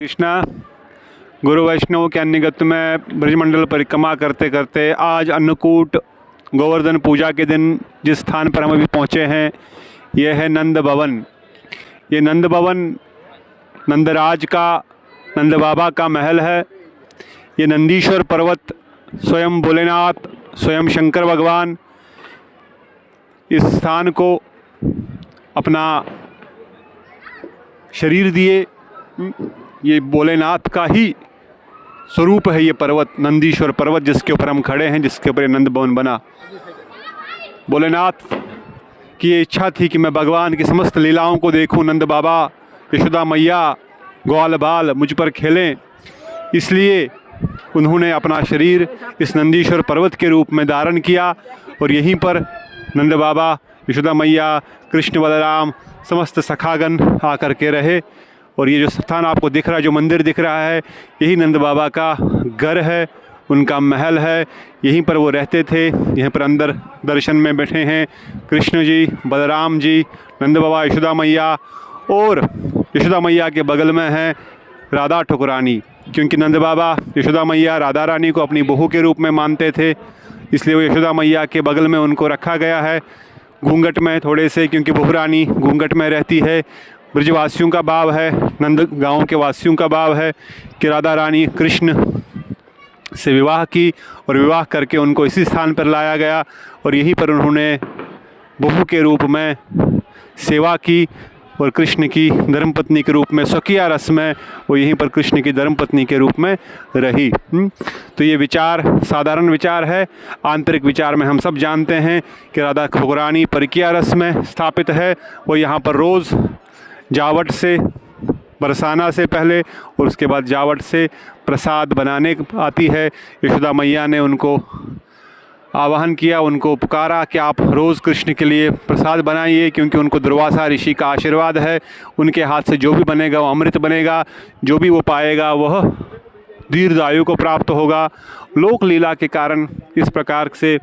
कृष्णा गुरु वैष्णव के अन्यगत में ब्रजमंडल परिक्रमा करते करते आज अन्नकूट गोवर्धन पूजा के दिन जिस स्थान पर हम अभी पहुँचे हैं यह है नंद भवन। ये नंद भवन नंदराज का, नंद बाबा का महल है। ये नंदीश्वर पर्वत स्वयं भोलेनाथ, स्वयं शंकर भगवान इस स्थान को अपना शरीर दिए। ये भोलेनाथ का ही स्वरूप है ये पर्वत, नंदीश्वर पर्वत जिसके ऊपर हम खड़े हैं, जिसके ऊपर नंद भवन बना। भोलेनाथ की ये इच्छा थी कि मैं भगवान की समस्त लीलाओं को देखूं, नंद बाबा, यशोदा मैया, ग्वाल बाल मुझ पर खेलें। इसलिए उन्होंने अपना शरीर इस नंदीश्वर पर्वत के रूप में धारण किया और यहीं पर नंद बाबा, यशोदा मैया, कृष्ण बलराम समस्त सखागण आकर के रहे। और ये जो स्थान आपको दिख रहा है, जो मंदिर दिख रहा है, यही नंद बाबा का घर है, उनका महल है। यहीं पर वो रहते थे। यहीं पर अंदर दर्शन में बैठे हैं कृष्ण जी, बलराम जी, नंद बाबा, यशोदा मैया। और यशोदा मैया के बगल में है राधा ठकुरानी, क्योंकि नंद बाबा, यशोदा मैया राधा रानी को अपनी बहू के रूप में मानते थे, इसलिए वो यशोदा मैया के बगल में उनको रखा गया है, घूंघट में थोड़े से, क्योंकि बहू रानी घूंघट में रहती है। ब्रजवासियों का भाव है, नंद गांव के वासियों का भाव है कि राधा रानी कृष्ण से विवाह की और विवाह करके उनको इसी स्थान पर लाया गया और यहीं पर उन्होंने बहू के रूप में सेवा की और कृष्ण की धर्मपत्नी के रूप में, स्वकीय रस में वो यहीं पर कृष्ण की धर्मपत्नी के रूप में रही। तो ये विचार साधारण विचार है। आंतरिक विचार में हम सब जानते हैं कि राधा ठकुरानी परकीय रस में स्थापित है। वो यहाँ पर रोज़ जावट से, बरसाना से पहले और उसके बाद जावट से प्रसाद बनाने आती है। यशोदा मैया ने उनको आवाहन किया, उनको पुकारा कि आप रोज़ कृष्ण के लिए प्रसाद बनाइए, क्योंकि उनको दुर्वासा ऋषि का आशीर्वाद है, उनके हाथ से जो भी बनेगा वो अमृत बनेगा, जो भी वो पाएगा वह दीर्घायु को प्राप्त होगा। लोक लीला के कारण इस प्रकार से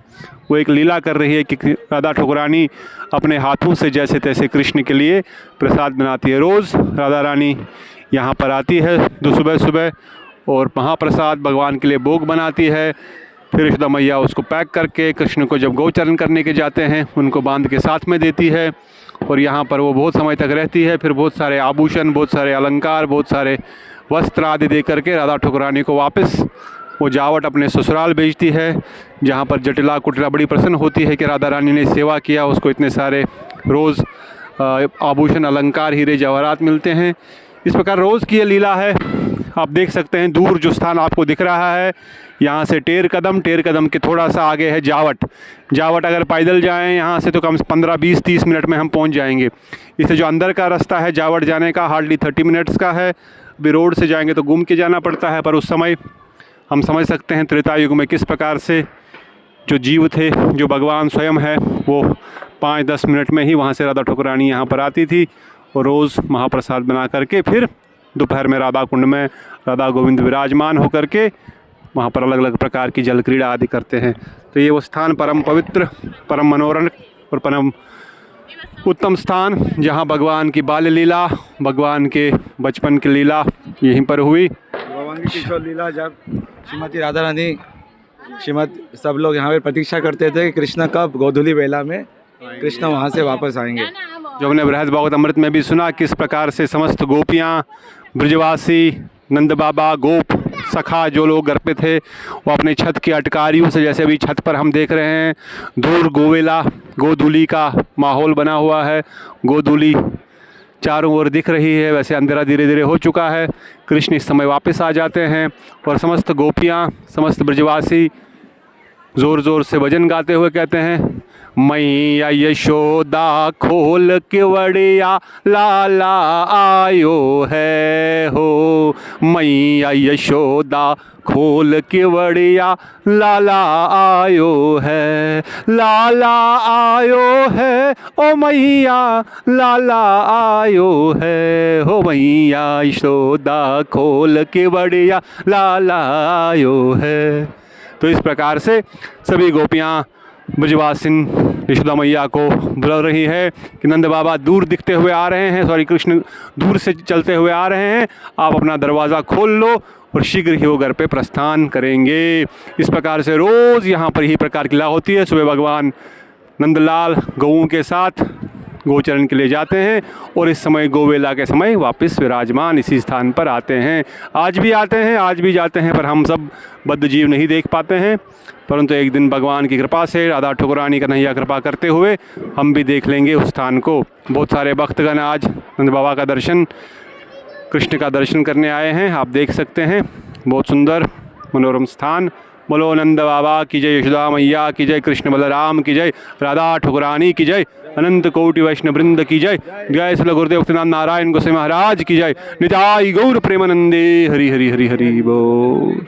वो एक लीला कर रही है कि राधा ठकुरानी अपने हाथों से जैसे तैसे कृष्ण के लिए प्रसाद बनाती है। रोज़ राधा रानी यहाँ पर आती है सुबह सुबह और महाप्रसाद भगवान के लिए भोग बनाती है। फिर यशोदा मैया उसको पैक करके कृष्ण को जब गोचरण करने के जाते हैं उनको बांध के साथ में देती है और यहाँ पर वो बहुत समय तक रहती है। फिर बहुत सारे आभूषण, बहुत सारे अलंकार, बहुत सारे वस्त्र आदि दे करके राधा ठकुरानी को वापस वो जावट अपने ससुराल भेजती है, जहाँ पर जटिला कुटिला बड़ी प्रसन्न होती है कि राधा रानी ने सेवा किया, उसको इतने सारे रोज़ आभूषण, अलंकार, हीरे जवाहरात मिलते हैं। इस प्रकार रोज़ की ये लीला है। आप देख सकते हैं दूर जो स्थान आपको दिख रहा है, यहाँ से टेर कदम के थोड़ा सा आगे है जावट। जावट अगर पैदल जाएं यहाँ से तो कम से 15, 20, 30 मिनट में हम पहुँच जाएंगे। इससे जो अंदर का रास्ता है जावट जाने का हार्डली 30 मिनट्स का है। अभी रोड से जाएंगे तो घूम के जाना पड़ता है, पर उस समय हम समझ सकते हैं त्रेता युग में किस प्रकार से जो जीव थे, जो भगवान स्वयं है, वो 5-10 मिनट में ही वहाँ से राधा ठकुरानी यहाँ पर आती थी और रोज़ महाप्रसाद बना करके फिर दोपहर में राधा कुंड में राधा गोविंद विराजमान होकर के वहाँ पर अलग अलग प्रकार की जल क्रीड़ा आदि करते हैं। तो ये वो स्थान परम पवित्र, परम मनोरम और परम उत्तम स्थान जहाँ भगवान की बाल्य लीला, भगवान के बचपन की लीला यहीं पर हुई। भगवान की किशोर लीला जब श्रीमती राधा रानी, सब लोग यहाँ पे प्रतीक्षा करते थे कि कृष्ण कब गोधूली बेला में कृष्ण वहाँ से वापस आएंगे। जो हमने बृहद भागवत अमृत में भी सुना किस प्रकार से समस्त गोपियाँ, ब्रजवासी, नंद बाबा, गोप सखा जो लोग घर पे थे वो अपने छत की अटकारियों से, जैसे अभी छत पर हम देख रहे हैं दूर गोवेला, गोधूली का माहौल बना हुआ है, गोधूली चारों ओर दिख रही है। वैसे अंधेरा धीरे धीरे हो चुका है। कृष्ण इस समय वापस आ जाते हैं और समस्त गोपियाँ, समस्त ब्रजवासी ज़ोर ज़ोर से भजन गाते हुए कहते हैं, मैया यशोदा खोल केवड़िया लाला आयो है हो, मैया यशोदा खोल केवड़िया लाला आयो है, लाला आयो है ओ मैया, लाला आयो है हो, मैया यशोदा खोल केवड़िया लाला आयो है। तो इस प्रकार से सभी गोपियाँ ब्रजवासिन यशोदा मैया को बुला रही है कि नंद बाबा दूर दिखते हुए आ रहे हैं, सॉरी कृष्ण दूर से चलते हुए आ रहे हैं, आप अपना दरवाज़ा खोल लो और शीघ्र ही वो घर पे प्रस्थान करेंगे। इस प्रकार से रोज़ यहाँ पर ही प्रकार की लीला होती है। सुबह भगवान नंदलाल गऊओं के साथ गोचरण के लिए जाते हैं और इस समय गोवेला के समय वापस विराजमान इसी स्थान पर आते हैं। आज भी आते हैं, आज भी जाते हैं, पर हम सब बद्ध जीव नहीं देख पाते हैं, परंतु एक दिन भगवान की कृपा से राधा ठकुरानी कन्हैया कृपा करते हुए हम भी देख लेंगे उस स्थान को। बहुत सारे भक्तगण आज नंद बाबा का दर्शन, कृष्ण का दर्शन करने आए हैं, आप देख सकते हैं। बहुत सुंदर मनोरम स्थान। बोलो नंद बाबा की जय, यशोदा मैया की जय, कृष्ण बलराम की जय, राधा ठकुरानी की जय, अनंत कोटि वैष्णव वृंद की जय, जय श्री गुरुदेव भक्तिनाथ नारायण गोसाई महाराज की जय, निताई गौर प्रेमानंदे हरि हरि हरि हरि बोल।